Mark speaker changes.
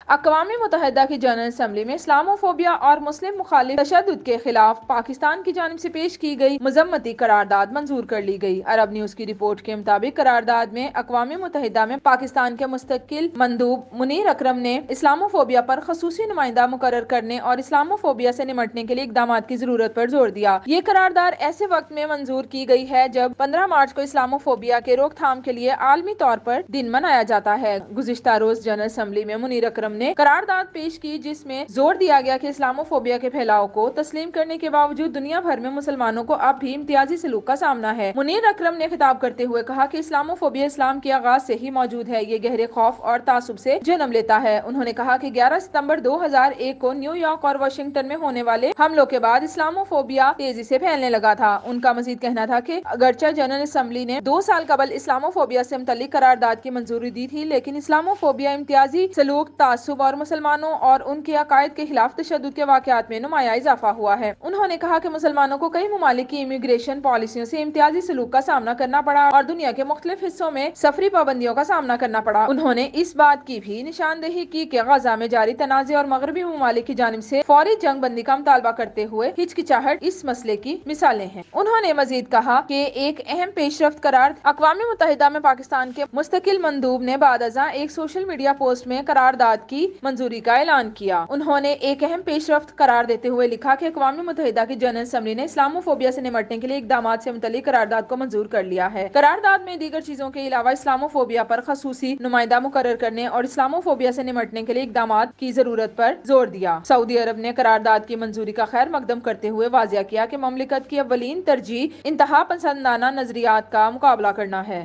Speaker 1: اقوام متحدہ کی جنرل اسمبلی میں اسلاموفوبیا اور مسلم مخالف تشدد کے خلاف پاکستان کی جانب سے پیش کی گئی مذمتی قرارداد منظور کر لی گئی۔ عرب نیوز کی رپورٹ کے مطابق قرارداد میں اقوام متحدہ میں پاکستان کے مستقل مندوب منیر اکرم نے اسلاموفوبیا پر خصوصی نمائندہ مقرر کرنے اور اسلاموفوبیا سے نمٹنے کے لیے اقدامات کی ضرورت پر زور دیا۔ یہ قرارداد ایسے وقت میں منظور کی گئی ہے جب 15 مارچ کو اسلاموفوبیا کے روک تھام کے لیے عالمی طور پر دن منایا جاتا ہے۔ گزشتہ روز جنرل اسمبلی میں منیر اکرم نے قرارداد پیش کی جس میں زور دیا گیا کہ اسلاموفوبیا کے پھیلاؤ کو تسلیم کرنے کے باوجود دنیا بھر میں مسلمانوں کو اب بھی امتیازی سلوک کا سامنا ہے۔ منیر اکرم نے خطاب کرتے ہوئے کہا کہ اسلاموفوبیا اسلام کے آغاز سے ہی موجود ہے، یہ گہرے خوف اور تعصب سے جنم لیتا ہے۔ انہوں نے کہا کہ 11 ستمبر 2001 کو نیو یارک اور واشنگٹن میں ہونے والے حملوں کے بعد اسلاموفوبیا تیزی سے پھیلنے لگا تھا۔ ان کا مزید کہنا تھا کہ اگرچہ جنرل اسمبلی نے 2 سال قبل اسلاموفوبیا سے متعلق قرارداد کی منظوری دی تھی، لیکن اسلاموفوبیا امتیازی سلوک، تعصب اور مسلمانوں اور ان کے عقائد کے خلاف تشدد کے واقعات میں نمایاں اضافہ ہوا ہے۔ انہوں نے کہا کہ مسلمانوں کو کئی ممالک کی امیگریشن پالیسیوں سے امتیازی سلوک کا سامنا کرنا پڑا اور دنیا کے مختلف حصوں میں سفری پابندیوں کا سامنا کرنا پڑا۔ انہوں نے اس بات کی بھی نشاندہی کی کہ غزہ میں جاری تنازع اور مغربی ممالک کی جانب سے فوری جنگ بندی کا مطالبہ کرتے ہوئے ہچکچاہٹ اس مسئلے کی مثالیں ہیں۔ انہوں نے مزید کہا کہ ایک اہم پیش رفت قرار اقوام متحدہ میں پاکستان کے مستقل مندوب نے بعد ازاں ایک سوشل میڈیا پوسٹ میں قرارداد کی منظوری کا اعلان کیا۔ انہوں نے ایک اہم پیش رفت قرار دیتے ہوئے لکھا کہ اقوام متحدہ کی جنرل اسمبلی نے اسلاموفوبیا سے نمٹنے کے لیے اقدامات سے متعلق قرارداد کو منظور کر لیا ہے۔ قرارداد میں دیگر چیزوں کے علاوہ اسلاموفوبیا پر خصوصی نمائندہ مقرر کرنے اور اسلاموفوبیا سے نمٹنے کے لیے اقدامات کی ضرورت پر زور دیا۔ سعودی عرب نے قرارداد کی منظوری کا خیر مقدم کرتے ہوئے واضح کیا کہ مملکت کی اولین ترجیح انتہا پسندانہ نظریات کا مقابلہ کرنا ہے۔